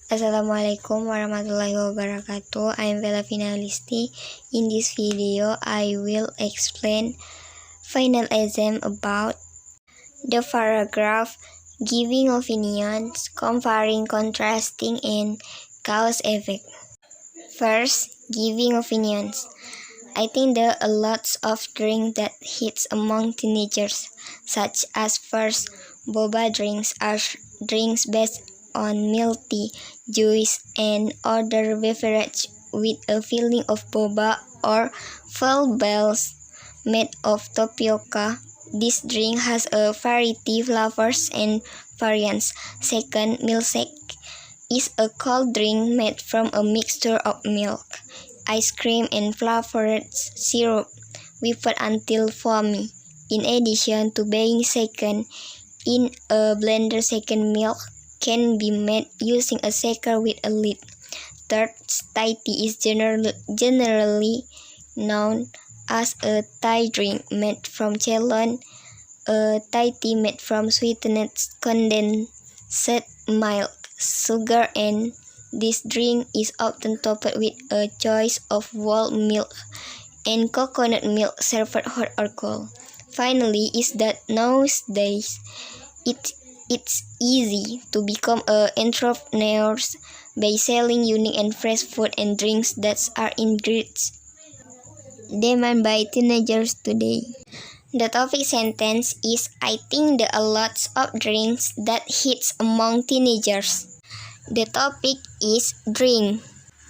Assalamualaikum warahmatullahi wabarakatuh. I am Finalisty. In this video, I will explain finalism about the paragraph giving opinions, comparing, contrasting, and cause effect. First, giving opinions. I think there are lots of drinks that hits among teenagers, such as first, boba drinks are drinks based on milk tea, juice, and other beverage with a feeling of boba or full bells made of tapioca. This drink has a variety flavors and variants. Second, milkshake is a cold drink made from a mixture of milk, ice cream, and flavored syrup whipped until foamy. In addition to being shaken in a blender, shaken milk can be made using a shaker with a lid. Third, Thai tea is generally known as a Thai drink made from Ceylon. A Thai tea made from sweetened condensed milk, sugar, and this drink is often topped with a choice of whole milk and coconut milk served hot or cold. Finally, is that nowadays it's easy to become an entrepreneur by selling unique and fresh food and drinks that are in great demand by teenagers today. The topic sentence is I think there are lots of drinks that hits among teenagers. The topic is drink.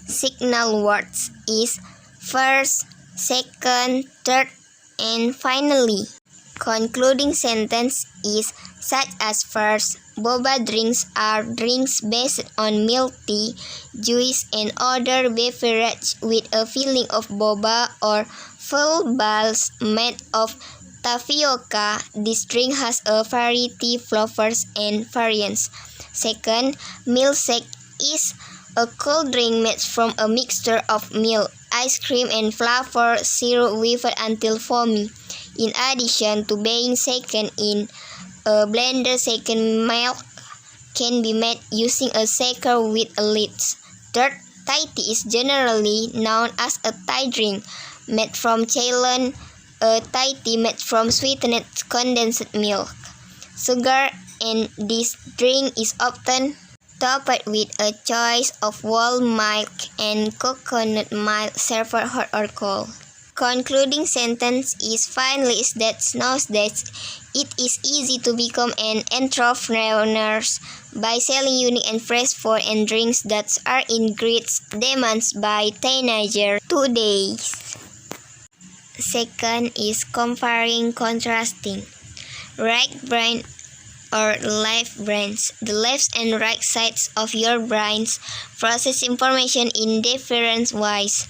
Signal words is first, second, third, and finally. Concluding sentence is such as first, boba drinks are drinks based on milk tea, juice, and other beverage with a feeling of boba or full balls made of tapioca. This drink has a variety flavors and variants. Second, milkshake is a cold drink made from a mixture of milk, ice cream, and flavored syrup whipped until foamy. In addition to being shaken in a blender, shaken milk can be made using a shaker with a lid. Third, Thai tea is generally known as a Thai drink made from Ceylon. A Thai tea made from sweetened condensed milk, sugar, and this drink is often topped with a choice of whole milk and coconut milk served hot or cold. Concluding sentence is finally is that nowadays it is easy to become an entrepreneur by selling unique and fresh food and drinks that are in great demand by teenagers today. Second is comparing, contrasting. Right brain or left brains. The left and right sides of your brains process information in different ways.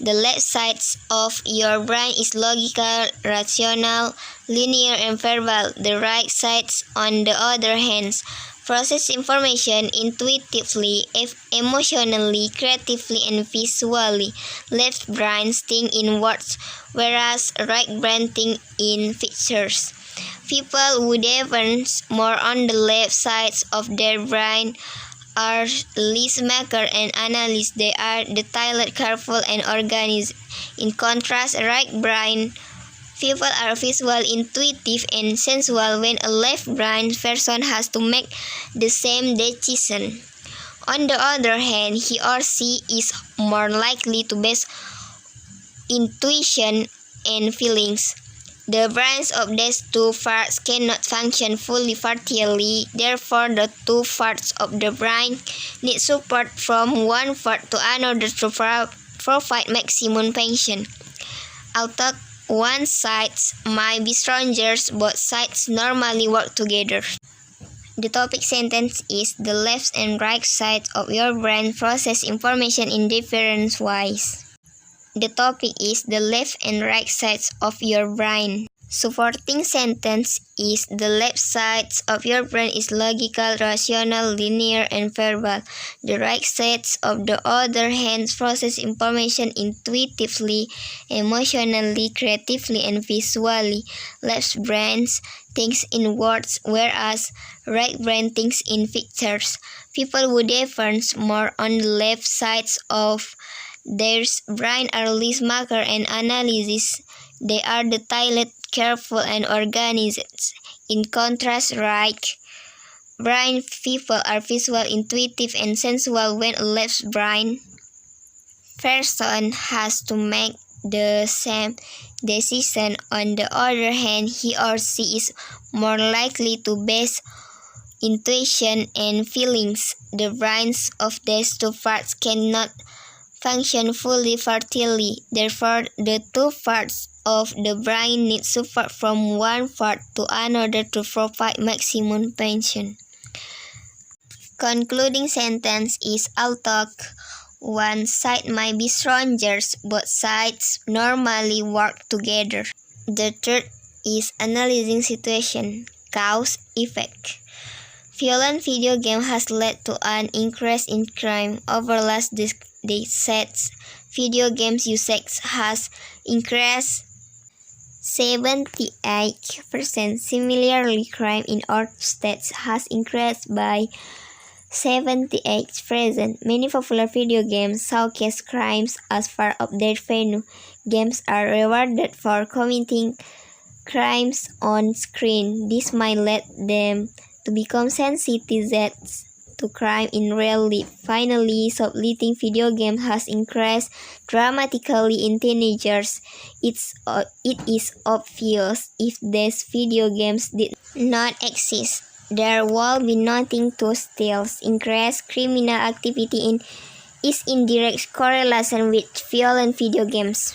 The left side of your brain is logical, rational, linear, and verbal. The right side, on the other hand, process information intuitively, emotionally, creatively, and visually. Left brain think in words, whereas right brain think in pictures. People who depend more on the left sides of their brain are list maker and analysts. They are detailed, careful, and organized. In contrast, right brain people are visual, intuitive, and sensual when a left brain person has to make the same decision. On the other hand, he or she is more likely to base intuition and feelings. The brains of these two parts cannot function fully partially, therefore the two parts of the brain need support from one part to another to provide maximum function. Although one side might be stronger, both sides normally work together. The topic sentence is the left and right side of your brain process information in different ways. The topic is the left and right sides of your brain. Supporting sentence is the left side of your brain is logical, rational, linear, and verbal. The right side, on the other hand, process information intuitively, emotionally, creatively, and visually. Left brain thinks in words, whereas right brain thinks in pictures. People who differ more on the left sides of their brain are less marker and analysis. They are detailed, careful, and organized. In contrast, right brain people are visual, intuitive, and sensual, when a left brain person has to make the same decision. On the other hand, he or she is more likely to base intuition and feelings. The brains of these two parts cannot function fully fertilely. Therefore, the two parts of the brain need support from one part to another to provide maximum function. Concluding sentence is, although one side might be strangers, both sides normally work together. The third is analyzing situation, cause, effect. Violent video game has led to an increase in crime over last decades. Video games usage has increased 78%. Similarly, crime in our states has increased by 78%. Many popular video games showcase crimes as part of their venue. Games are rewarded for committing crimes on screen. This might lead them to become sensitized to crime in real life. Finally, shoplifting video games has increased dramatically in teenagers. It is obvious if these video games did not exist, there would be nothing to steal. Increased criminal activity is in direct correlation with violent video games.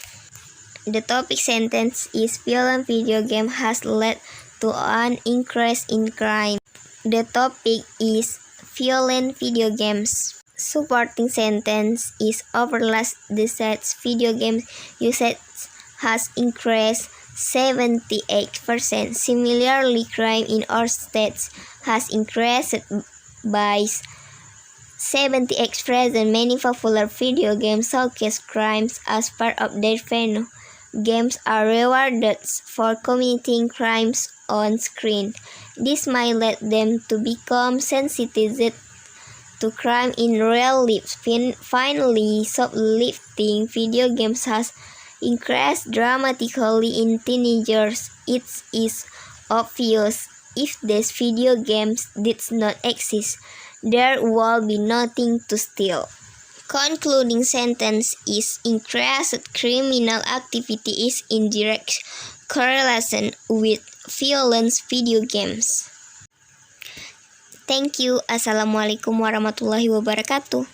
The topic sentence is, violent video game has led to an increase in crime. The topic is violent video games. Supporting sentence is, over last decades, video game usage has increased 78%. Similarly, crime in our states has increased by 78%. Many popular video games showcase crimes as part of their venue. Games are rewarded for committing crimes on screen. This might lead them to become sensitized to crime in real life. Finally, shoplifting video games has increased dramatically in teenagers. It is obvious if these video games did not exist, there would be nothing to steal. Concluding sentence is, increased criminal activity is in direct correlation with violent video games. Thank you. Assalamualaikum warahmatullahi wabarakatuh.